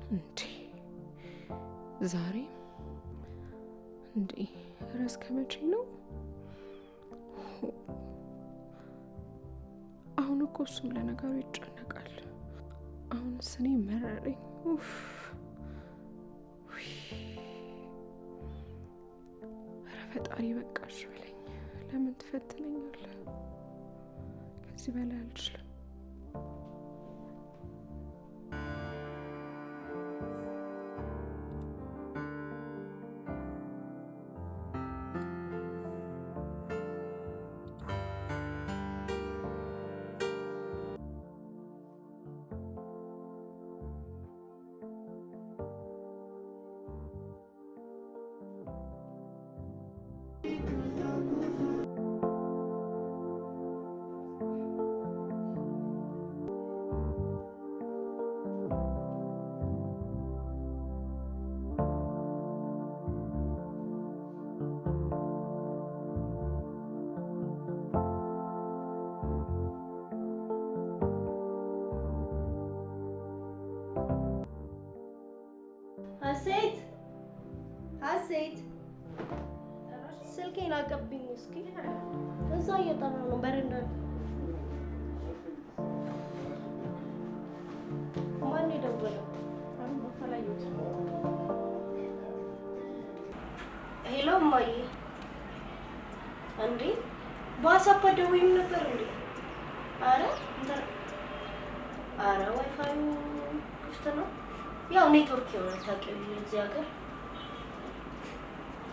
እንዴ ዛሬ እንዴ ራስ ከመቼ ነው? አሁን እኮ እሱም ለነገሩ ይጨነቃል። አሁን ስኔ መረረኝ። ኡፍ ኧረ ፈጣሪ በቃሽ በለኝ። ለምን ትፈትነኛለህ? ከዚህ በላይ አልችልም። ሀሴት ስልኬን አቀብኝ እስኪ። እዛ እየጠራ ነው በረንዳ። ማን የደወለው? ሄሎ እማዬ። እንዴ በዋትስአፕ ደውይም ነበር እንዴ? አረ ዋይፋዩ ክፍት ነው። ያው ኔትወርክ ይሆናል ታውቂው እዚህ ሀገር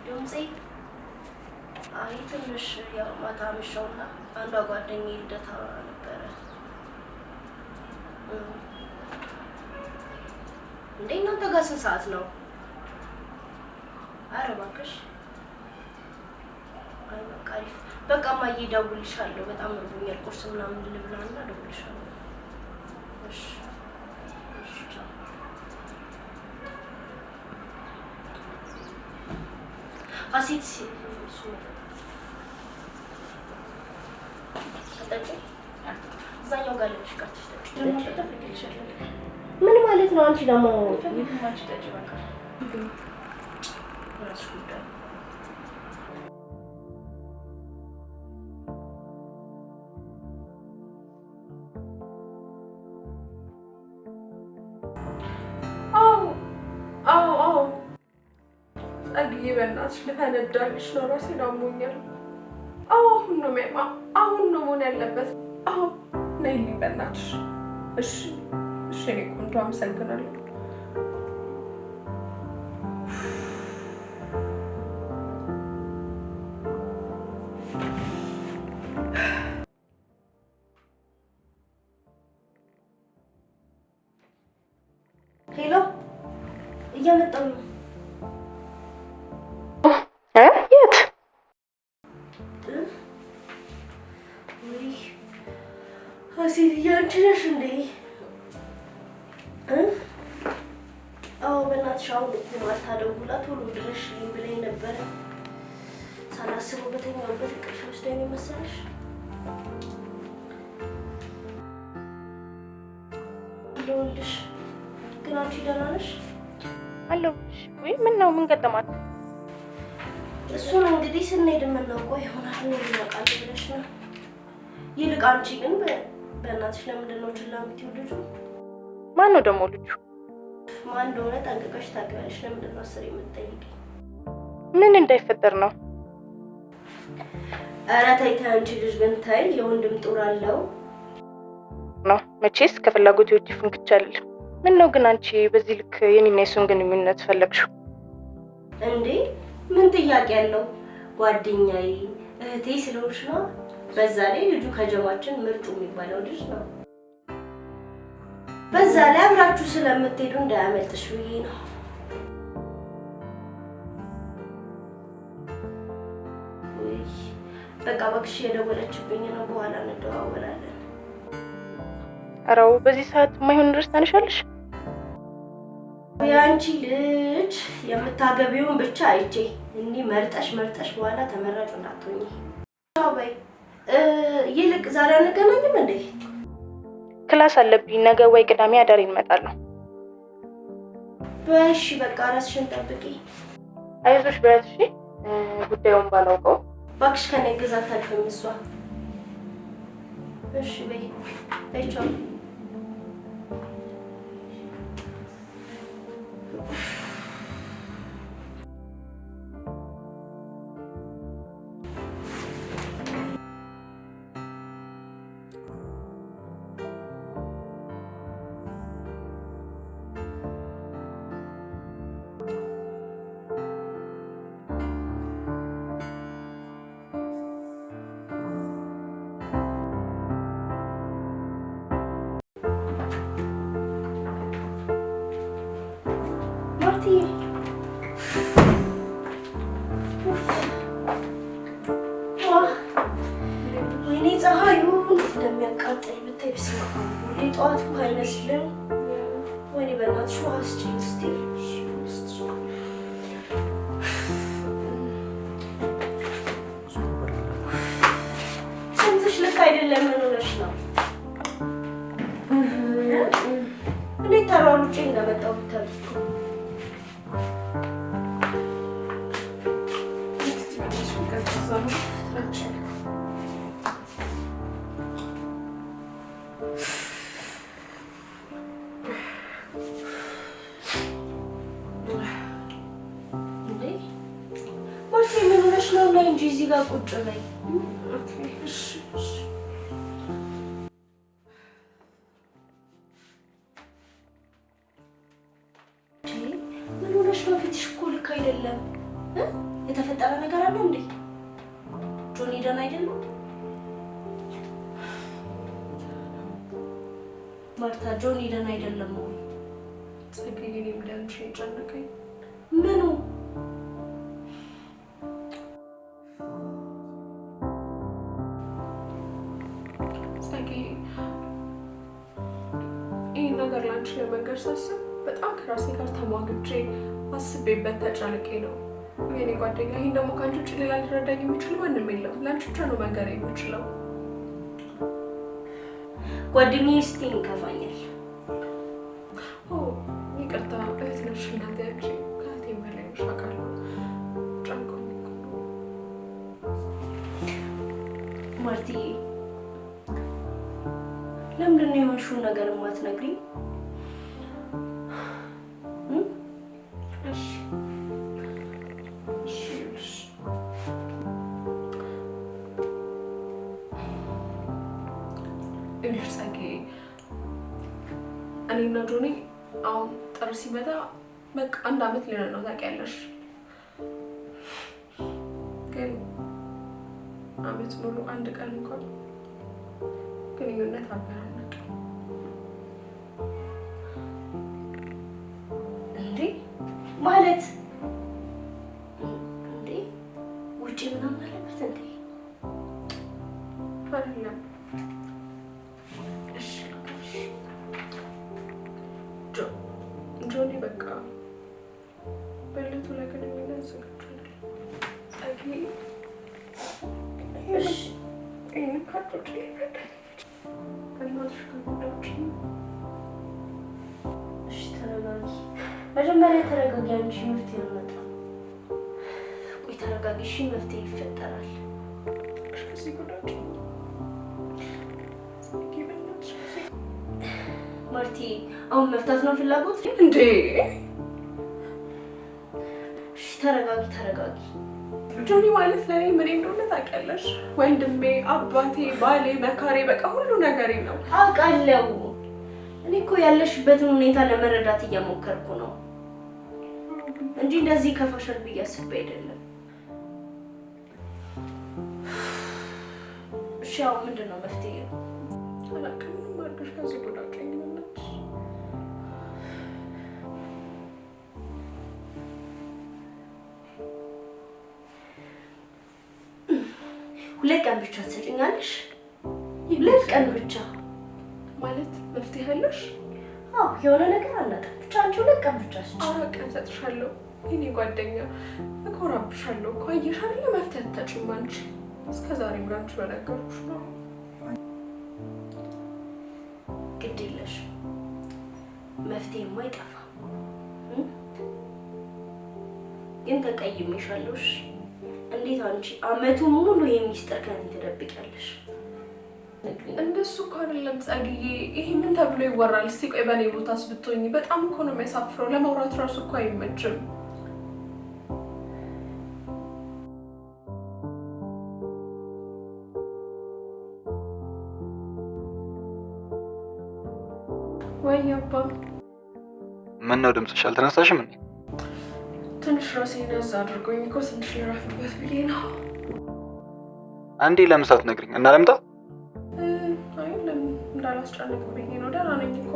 ድምጼ። አይ ትንሽ ያው ማታ መሸውና አንዷ ጓደኛዬ ልደታ ነበረ። እንዴ እናንተ ጋር ስንት ሰዓት ነው? ኧረ እባክሽ። አይ በቃ አሪፍ። በቃ እማዬ እደውልልሻለሁ። በጣም እርቦኛል። ቁርስ ምናምን ልብላና እደውልልሻለሁ። እሺ እሺ ቻው። ሀሴት እዛኛው ጋር ለሽ ካርትሽ ምን ማለት ነው? አንቺ ደግሞ ጸግዬ በእናትሽ ልፈነዳልሽ ነው። ራሴን አሞኛል። አሁን ነው ሜማ፣ አሁን ነው መሆን ያለበት። ነይልኝ በእናትሽ። እሺ እሺ፣ እኔ ቆንጆ አመሰግናለሁ። ሄሎ፣ እያመጣሁ ነው። የት? ሀሴትዬ አንቺ ነሽ እንዴ? አዎ በእናትሽ አሁን እኮ ማታ ደውላ ቶሎ ድረሽልኝ ብላኝ ነበረ። ሳላስበው በተኛሁበት እንቅልፍ ወስደኝ መሰለሽ። አለሁልሽ። ግን አንቺ ደህና ነሽ? አለሁልሽ። ወይ ምን ነው? ምን ገጠማት? እሱን እንግዲህ ስንሄድ የምናውቀው ይሆናል። ነው ይመጣል ብለሽ ነው። ይልቅ አንቺ ግን በእናትሽ ለምንድን ነው ችላ የምትይው? ልጁ ማን ነው ደግሞ? ልጁ ማን እንደሆነ ጠንቅቀሽ ታውቂያለሽ። ለምንድን ነው አስር የምትጠይቂኝ? ምን እንዳይፈጠር ነው? ኧረ ተይ ተይ፣ አንቺ ልጅ ግን ተይ። የወንድም ጦር አለው ነው መቼስ ከፍላጎቴ ውጪ ፍንክች አይደለም። ምን ነው ግን አንቺ በዚህ ልክ የኔና የሱን ግንኙነት ፈለግሽው እንዴ? ምን ጥያቄ ያለው? ጓደኛዬ እህቴ ስለሆንሽ ነው። በዛ ላይ ልጁ ከጀማችን ምርጡ የሚባለው ልጅ ነው። በዛ ላይ አብራችሁ ስለምትሄዱ እንዳያመልጥሽ ብዬ ነው። ወይ በቃ እባክሽ፣ የደወለችብኝ ነው። በኋላ እንደዋወላለን። አራው በዚህ ሰዓት የማይሆን ድረስ ታነሻለሽ? ያንቺ ልጅ የምታገቢውን ብቻ አይቼ እንዲህ መርጠሽ በኋላ ተመራጭ እንዳትሆኚ። አዎ በይ። ይልቅ ዛሬ አንገናኝም እንዴ? ክላስ አለብኝ። ነገ ወይ ቅዳሜ አዳር እንመጣለሁ። በእሺ በቃ ራስሽን ጠብቂ። አይዞሽ በያት እሺ። ጉዳዩን ባላውቀው እባክሽ ከኔ ግዛት አልፈኝ እሷ። እሺ በይ ቻው። ወይኔ ፀሐዩ እንደሚያቃጥል ብታይ በስመ አብ። ሁሌ ጠዋት ውሃ አይመስልም። ወይኔ በእናትሽ ውሃ ስጪኝ እስኪ። ድምፅሽ ልክ አይደለም። ምን ሆነሽ ነው? እንዴት ተሯሩጬ እንደመጣሁ ብታይ እኮ ምን ሆነሽ ነው? ነይ እንጂ እዚህ ጋር ቁጭ በይ። ምን ሆነሽ ነው? ፊትሽ እኮ ልክ አይደለም። የተፈጠረ ነገር አለ እንዴ? ጆኒ ደህና አይደለም? ማርታ ጆኒ ደህና አይደለም ወይ? ጽጌ እኔም እንዳንቺ ጨነቀኝ። ምኑ? ጽጌ ይህ ነገር ላንቺ ለመንገር ሳስብ በጣም ከራሴ ጋር ተሟግቼ አስቤበት ተጨንቄ ነው የኔ ጓደኛ። ይህን ደግሞ ከአንቺ ውጭ ሌላ ሊረዳኝ የሚችል ማንም የለም። ለአንቺ ብቻ ነው መንገር የምችለው። ጓደኛዬ ስትይኝ ይከፋኛል። ይቅርታ እህት ነሽ እናቴ። አንቺ ከእህቴም በላይ ነሽ አውቃለሁ። ጨንቆኝ እኮ ነው ማርትዬ። ለምንድን ነው የሆንሽውን ነገር የማትነግሪኝ? ይኸውልሽ ጽጌ፣ እኔና ጆኒ አሁን ጥር ሲመጣ በቃ 1 ዓመት ሊሆን ነው ታውቂያለሽ። ግን ዓመት ሙሉ 1 ቀን እንኳን ግንኙነት አልነበረም። እንዴ ማለት እንዴ ውጪ ምናምን አለበት እንዴ? አይደለም። ጆኒ በቃ በእለቱ ለግንኙነት ዝግጁ አይደለም። ይህን ካቶች በእናትሽ ከጎዳች። እሺ ተረጋጊ። መጀመሪያ ተረጋጊ። አንቺ መፍትሄ ያመጣል። ቆይ ተረጋጊ። እሺ መፍትሄ ይፈጠራል። ከዚህ ጎዳች ማርቲ፣ አሁን መፍታት ነው ፍላጎት እንዴ? እሺ ተረጋጊ፣ ተረጋጊ። ጆኒ ማለት ለኔ ምን እንደሆነ ታውቂያለሽ? ወንድሜ፣ አባቴ፣ ባሌ፣ መካሬ፣ በቃ ሁሉ ነገሬ ነው። አውቃለሁ። እኔ እኮ ያለሽበትን ሁኔታ ለመረዳት እየሞከርኩ ነው እንጂ እንደዚህ ከፋሻል ብዬ አስቤ አይደለም። እሺ አሁን ምንድን ነው መፍትሄው? አላውቅም። ምንም አድርገሽ ከዚህ ጎዳችኝ። ሁለት ቀን ብቻ ትሰጪኛለሽ? 2 ቀን ብቻ ማለት መፍትሄ አለሽ? አዎ የሆነ ነገር አናውቅም። ብቻ አንቺ 2 ቀን ብቻ ስጪኝ። 4 ቀን ሰጥሻለሁ የኔ ጓደኛ። እኮራብሻለሁ እኮ አየሽ አይደለ? መፍትሄ አታጭም አንቺ። እስከ ዛሬ ብላንቺ በነገርኩሽ ነው። ግድ የለሽም፣ መፍትሄማ አይጠፋም። ግን ተቀይሜሻለሁ። እሺ እንዴት አንቺ አመቱን ሙሉ ይሄ ሚስጥር ከኔ ትደብቂያለሽ? እንደሱ እኮ አይደለም ጸግዬ፣ ይሄ ምን ተብሎ ይወራል? እስቲ ቆይ በእኔ ቦታስ ብትሆኚ በጣም እኮ ነው የሚያሳፍረው። ለማውራት ራሱ እኮ አይመችም። ወይ አባ፣ ምን ነው ድምፅሽ አልተነሳሽም እንዴ? ትንሽ ራሴን ያዝ አድርጎኝ እኮ ትንሽ ልረፍበት ብዬ ነው። አንዴ ለምን ሳትነግሪኝ እና ለምጣ? አይ ለምን እንዳላስጨንቅ ብዬ ነው። ደህና ነኝ እኮ።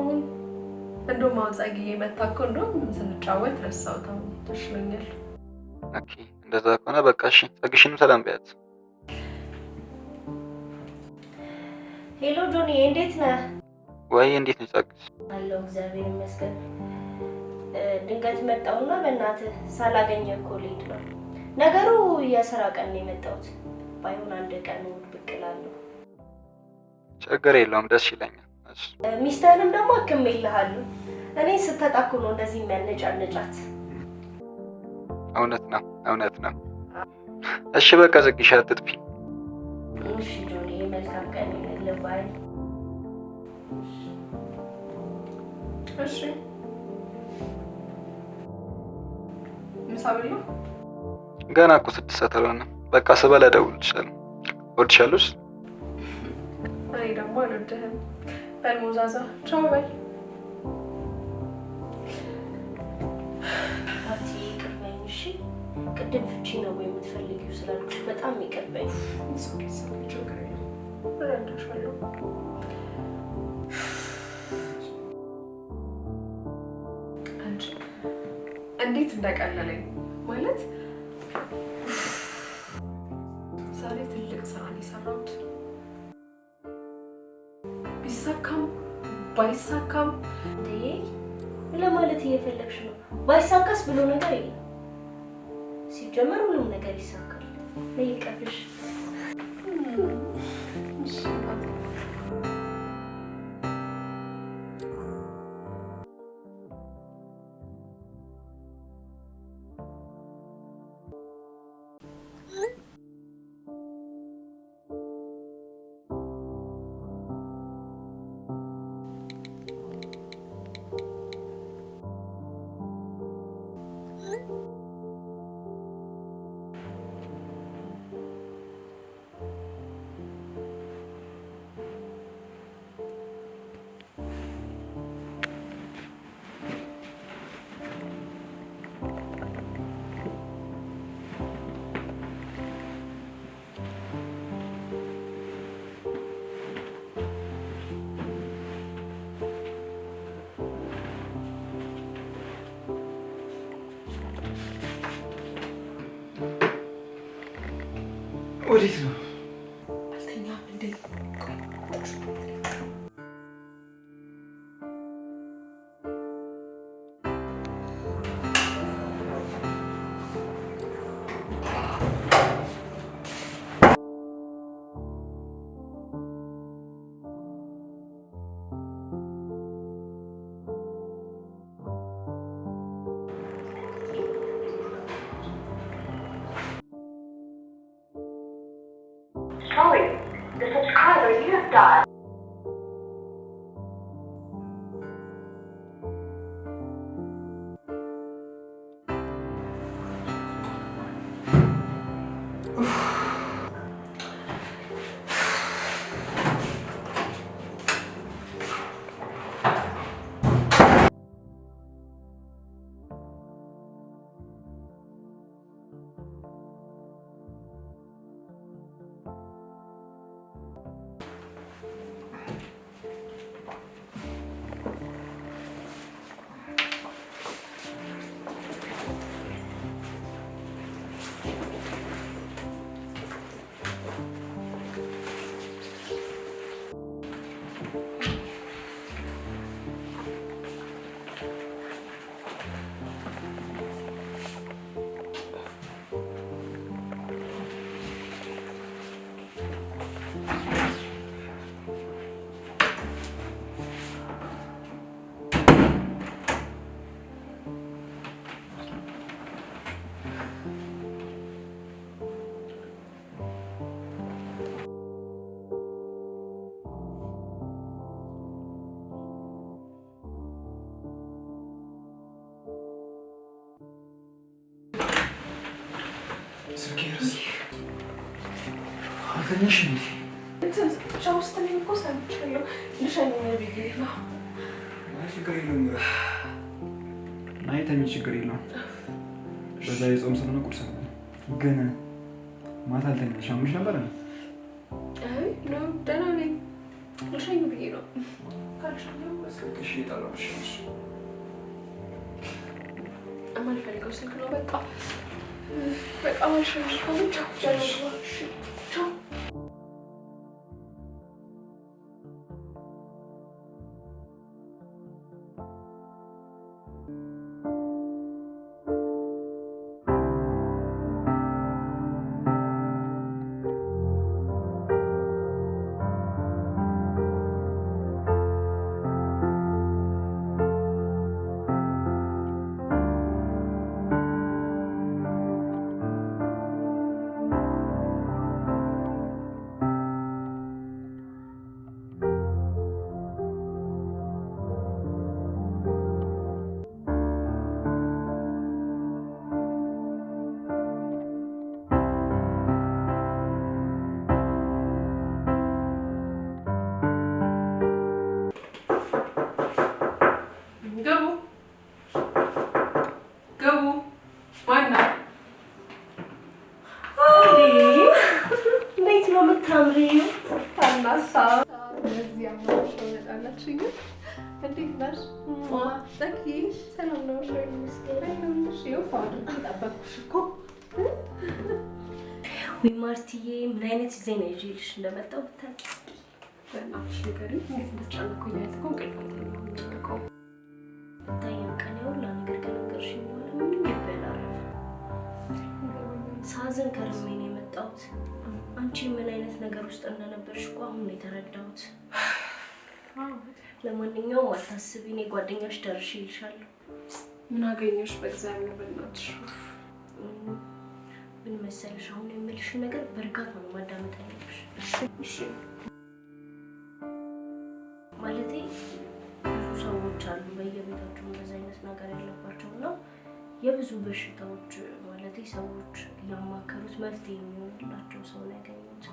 እንደውም አሁን ጸግዬ መታ እኮ እንደውም ስንጫወት ረሳሁት። አሁን ተሽሎኛል። ኦኬ እንደዛ ከሆነ በቃ እሺ። ጸግሽንም ሰላም በያት። ሄሎ ጆኒ፣ እንዴት ነህ? ወይ እንዴት ነው ጸግሽ? አለሁ እግዚአብሔር ይመስገን። ድንገት መጣሁና በእናትህ ሳላገኘህ እኮ ልሄድ ነው። ነገሩ የስራ ቀን ነው የመጣሁት። ባይሆን አንድ ቀን ብቅ እላለሁ። ችግር የለውም ደስ ይለኛል። እሺ ሚስትህንም ደግሞ አክሜልሃለሁ። እኔ ስትጠጣኩ ነው እንደዚህ የሚያነጫነጫት። እውነት ነው እውነት ነው። እሺ በቃ ጸግሽ አትጥፊ። እሺ ጆኒ፣ መልካም ቀን ይሁንልህ። ባይ። እሺ ምሳ በላ? ገና እኮ 6 ሰዓት አልሆነም። በቃ ስበላ እደውልልሻለሁ። እወድሻለሁ። እኔ ደግሞ አልወድህም። በል ሞዛዛ፣ ቻው በል። አቲ ይቅርበኝ። እሺ ቅድም ፍቺ ነው ወይ የምትፈልጊው ስላልኩሽ በጣም ይቅርበኝ። ችግር የለም እረዳሻለሁ። አንቺ እንዴት እንደቀለለኝ ማለት ዛሬ ትልቅ ስራ ነው የሰራሁት። ቢሳካም ባይሳካም እንዴ ለማለት እየፈለግሽ ነው? ባይሳካስ ብሎ ነገር የለም። ሲጀመር ሁሉም ነገር ይሳካል። ለይቀፍሽ ወዴት ነው? አልተኛም እንዴ? Sorry, the subscriber you have dialed. ስልኬ ረስ አገኘሽ እንዴ? ሻው ውስጥ ነኝ እኮ ሰምቻለሁ። ልሸኝ ብዬ ነው። ችግር የለውም። ተኝ፣ ችግር የለውም። በዛ የጾም ስለሆነ ቁርስ ነው። ግን ማታ አልተኛሽ? አሞሽ ነበር? አይ ነው ደህና ነኝ። ልሸኝ ብዬ ነው። ካልሻለሁ ስልክሽ የጠራሽ የማልፈልገው ስልክ ነው። በቃ ማልሸኝ ብቻ ቻው። ወይ ማርትዬ ምን አይነት ዜና ይዤልሽ እንደመጣሁ ብታውቂ። በእናትሽ ንገሪኝ፣ እንዴት እንደተጨነኩኝ ያልኩኝ ቀልቀልኩኝ። ታየው ቀን ያውላ ነገር ከነገርሽኝ በኋላ ምንም ልቤን አረፈ። ሳዝን ከርሜ ነው የመጣሁት። አንቺ ምን አይነት ነገር ውስጥ እንደነበርሽ እኮ አሁን ነው የተረዳሁት። ለማንኛውም አታስቢ፣ እኔ ጓደኛሽ ደርሼልሻለሁ። ምን አገኘሽ? በእግዚአብሔር በእናትሽ ምን መሰለሽ፣ አሁን የምልሽ ነገር በእርጋታ ነው ማዳመጥ ያለብሽ። እሺ። ማለቴ ብዙ ሰዎች አሉ በየቤታቸው እንደዚህ አይነት ነገር ያለባቸው እና የብዙ በሽታዎች ማለቴ ሰዎች ያማከሩት መፍትሄ የሚሆንላቸው ሰው ነው ያገኙት።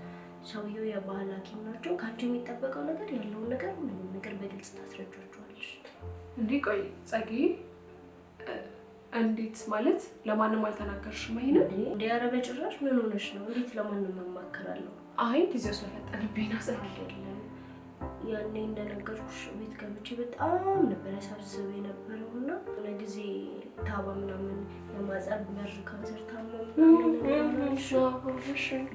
ሰውየው የባህል ሐኪም ናቸው። ከአንቺ የሚጠበቀው ነገር ያለውን ነገር ምንም ነገር በግልጽ ታስረጃቸዋለሽ። እንዴ ቆይ ጸጌ፣ እንዴት ማለት ለማንም አልተናገርሽም? አይደል እንዴ? ኧረ በጭራሽ። ምን ሆነሽ ነው? እንዴት ለማንም እማከራለሁ? አይ ጊዜው ስለፈጠነብኝ ነው ጸጌ። አይደለም ያኔ እንደነገርኩሽ ቤት ገብቼ በጣም ነበር ያሳስብ የነበረው እና ለጊዜ ታባ ምናምን የማህፀን በር ካንሰር ታመም።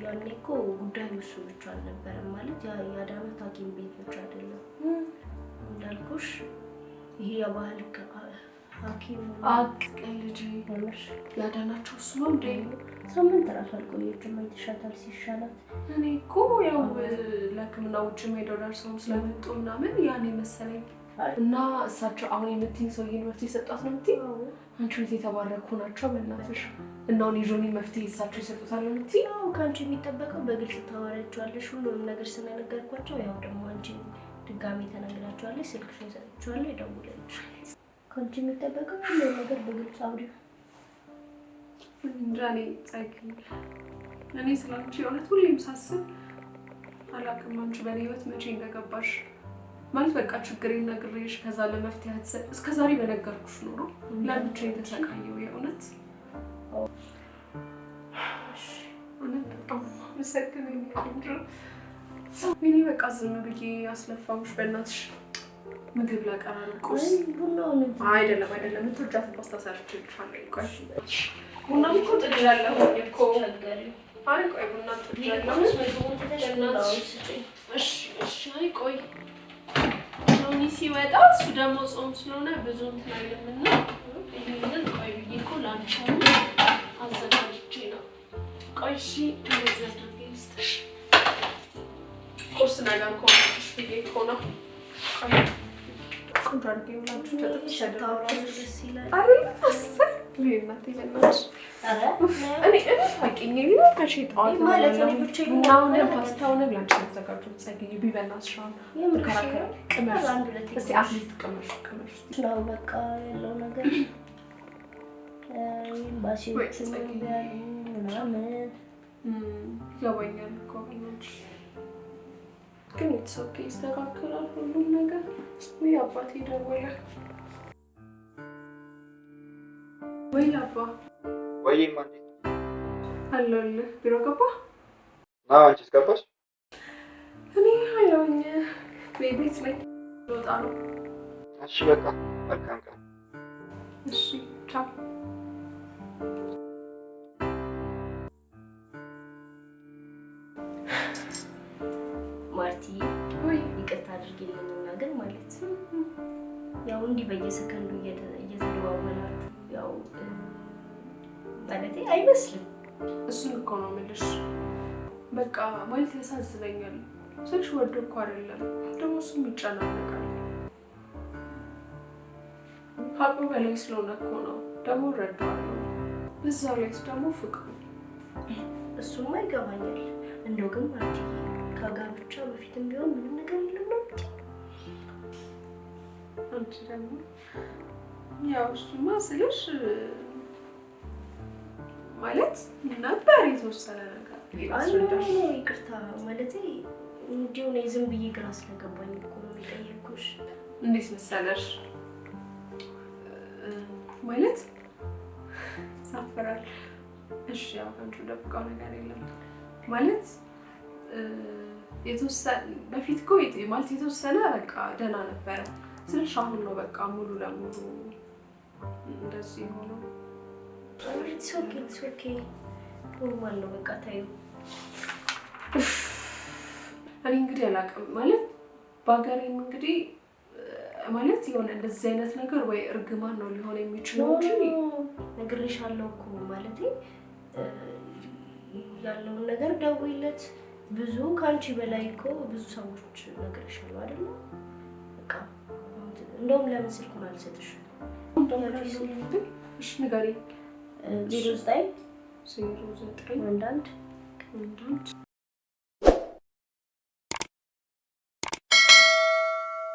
ያኔ እኮ ጉዳዩ እሱ ብቻ አልነበረም። ማለት ያዳናት ሐኪም ቤት ብቻ አይደለም እንዳልኩሽ ይሄ የባህል ሐኪም አቅልጂ ያዳናቸው እሱ ነው እንዴ? ሳምንት እራሱ አልቆየችም። አይተሻታል ሲሻላት። እኔ እኮ ያው ለሕክምና ውጭ ሄደው ደርሰው ስለመጡ ምናምን ያኔ መሰለኝ። እና እሳቸው አሁን የምትይኝ ሰውዬን መፍትሄ ሰጧት ነው የምትይኝ? አንቺ ቤት የተባረኩ ናቸው በእናትሽ። እና አሁን ይዞኒ መፍትሄ እሳቸው ይሰጡታል ነው የምትይኝ? ያው ከአንቺ የሚጠበቀው በግልጽ ታወራቸዋለሽ ሁሉንም ነገር ስለነገርኳቸው። ያው ደግሞ አንቺ ድጋሚ ተነግራቸዋለሽ፣ ስልክሽን ሰጥቼዋለሁ፣ ይደውልልሻል። ከአንቺ የሚጠበቀው ሁሉንም ነገር በግልጽ አውሪ። እንጃ እኔ ጸጊ፣ እኔ ስላንቺ የእውነት ሁሌም ሳስብ አላውቅም አንቺ በእኔ ህይወት መቼ እንደገባሽ። ማለት በቃ ችግሬን ነግሬሽ ከዛ ለመፍትሄ አትሰጥ እስከ ዛሬ በነገርኩሽ ኖሮ ለብቻ የተሰቃየው የእውነት መሰግነኝ ቆንጆ እኔ በቃ ዝም ብዬ አስለፋሁሽ። በእናትሽ ምግብ ላቀራር ቁርስ አይደለም የምትወጃት ፓስታ ሰርቼልሻለሁ። ቆይ ቡና እኮ ጥጃለሁ እኮ አይ ቆይ ቡና ጥጃለሁ። እሺ አይ ቆይ ሎሚ ሲወጣ እሱ ደግሞ ጾም ስለሆነ ብዙ እንትን አይልምና ይሄንን ቆይ ብዬ እኮ ላንቺ አዘጋጅቼ ነው። ቆይ እሺ እንደዚህ አድርጌ ልስጥሽ። ቁርስ ነገር ከሆነሽ ብዬ እኮ ነው። ቆንጆ አድርጌ ብላችሁ ተጠቅሻለሁ። ደስ ይላል አይደል? እናቴ በእናትሽ እኔ ታውቂኝ የለ መቼ ጠዋት ማለት ነው ቡናውንም ፓስታውንም ላንቺ ያዘጋጁት ጸግዬ ቢበናትሽ አሁን ከራከራ ቅመሽ እስኪ አትሊስት ቅመሽ ነው በቃ ያለው ነገር ኤምባሲዎቹን ቢያዩ ምናምን ይገባኛል እኮ ግን የተሰውከ ይስተካከላል ሁሉም ነገር። ወይ አባቴ ደወለ። ወይ አባ ወይ ማን አለልህ? ቢሮ ገባ? አንቺስ ገባሽ? እኔ አለሁኝ ቤት ላይ ልወጣ ነው። እሺ በቃ መልካም ቀን። እሺ ቻው። ማርቲ ወይ ይቅርታ አድርጊልኝና ግን ማለት ያው እንዲህ በየሰከንዱ እየተደዋወላችሁ ያው ማለት አይመስልም። እሱን እኮ ነው የምልሽ። በቃ ማለት ያሳዝበኛል። ስልሽ ወዶ እኮ አይደለም ደግሞ እሱም ይጨናነቃል። ከአቅሙ በላይ ስለሆነ እኮ ነው። ደግሞ እረዳዋለሁ። በዛ ላይስ ደግሞ ፍቅሩ እሱማ ይገባኛል። እንደው ግን ማርቲ ከጋብቻ በፊትም ቢሆን ምንም ነገር የለም ነው። አንቺ ደግሞ ያው እሱማ ስልሽ ማለት ነበር የተወሰነ ነገር አስረዳሽ። ይቅርታ ማለቴ እንዲሁ ነው ዝም ብዬ ግራ ስለገባኝ እኮ ነው የጠየኩሽ። እንዴት መሰለሽ ማለት ሳፈራል። እሺ ያው ከንቱ ደብቀው ነገር የለም ማለት የተወሰነ በፊት እኮ ማለት የተወሰነ በቃ ደህና ነበረ ስልሽ አሁን ነው በቃ ሙሉ ለሙሉ እንደዚህ ሆኖ ኦኬ ኖርማል ነው በቃ ታዩ። እኔ እንግዲህ አላውቅም ማለት በሀገሬም እንግዲህ ማለት የሆነ እንደዚህ አይነት ነገር ወይ እርግማን ነው ሊሆን የሚችለው እንጂ ነግሬሻለሁ እኮ ማለቴ ያለውን ነገር ደውይለት። ብዙ ከአንቺ በላይ እኮ ብዙ ሰዎች ነግሬሻለሁ አይደለ? በቃ እንደውም ለምን ስልኩን አልሰጥሽም? እሺ ንገሪኝ። 09 09 11